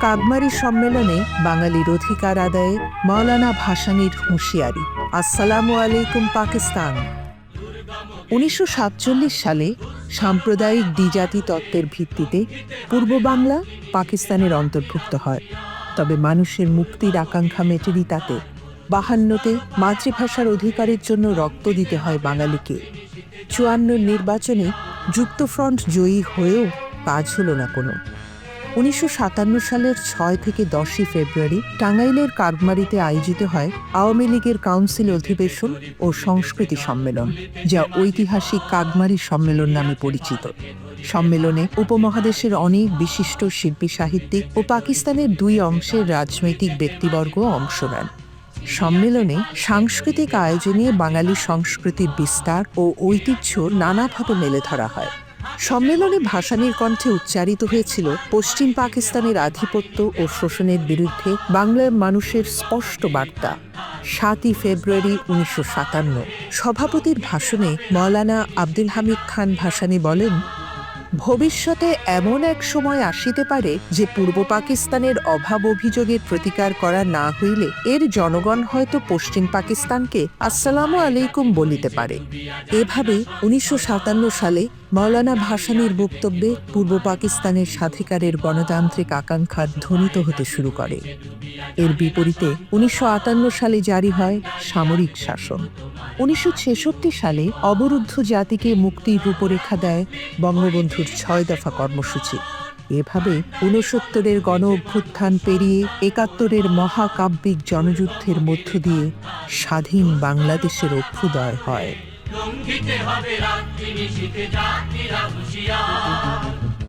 কাগমারি সম্মেলনে বাঙালির অধিকার আদায়ে মাওলানা ভাসানীর হুঁশিয়ারি। আসসালামু আলাইকুম পাকিস্তান। 1947 সালে সাম্প্রদায়িক দ্বিজাতি তত্ত্বের ভিত্তিতে পূর্ব বাংলা পাকিস্তানের অন্তর্ভুক্ত হয়। তবে মানুষের মুক্তির আকাঙ্ক্ষা মেটেনি তাতে। 52তে মাতৃভাষার অধিকারের জন্য রক্ত দিতে হয় বাঙালিকে। 54 নির্বাচনে যুক্তফ্রন্ট জয়ী হয়েও কাজ হলো না কোনো। 1957 সালের 6 থেকে 10 ফেব্রুয়ারি টাঙ্গাইলের কাগমারিতে আয়োজিত হয় আওয়ামী লীগের কাউন্সিল অধিবেশন ও সংস্কৃতি সম্মেলন, যা ঐতিহাসিক কাগমারি সম্মেলন নামে পরিচিত। সম্মেলনে উপমহাদেশের অনেক বিশিষ্ট শিল্পী, সাহিত্যিক ও পাকিস্তানের দুই অংশের রাজনৈতিক ব্যক্তিবর্গ অংশ নেন। সম্মেলনে সাংস্কৃতিক আয়োজনে বাঙালি সংস্কৃতির বিস্তার ও ঐতিহ্য নানাভাবে মেলে ধরা হয়। সম্মেলনে ভাসানীর কণ্ঠে উচ্চারিত হয়েছিল পশ্চিম পাকিস্তানের আধিপত্য ও শোষণের বিরুদ্ধে বাংলার মানুষের স্পষ্ট বার্তা। 7 ফেব্রুয়ারি 1957 সভাপতির ভাষণে মাওলানা আব্দুল হামিদ খান ভাসানী বলেন, ভবিষ্যতে এমন এক সময় আসিতে পারে যে পূর্ব পাকিস্তানের অভাব অভিযোগের প্রতিকার করা না হইলে এর জনগণ হয়তো পশ্চিম পাকিস্তানকে আসসালামু আলাইকুম বলিতে পারে। এভাবে 1957 সালে মাওলানা ভাসানীর বক্তব্যে পূর্ব পাকিস্তানের স্বাধিকারের গণতান্ত্রিক আকাঙ্ক্ষা ধ্বনিত হতে শুরু করে। এর বিপরীতে 1958 সালে জারি হয় সামরিক শাসন। 1966 সালে অবরুদ্ধ জাতিকে মুক্তির রূপরেখা দেয় বঙ্গবন্ধুর 6 দফা কর্মসূচি। এভাবে 69-এর গণ অভ্যুত্থান পেরিয়ে 71-এর মহাকাব্যিক জনযুদ্ধের মধ্য দিয়ে স্বাধীন বাংলাদেশের অভ্যুদয় হয়।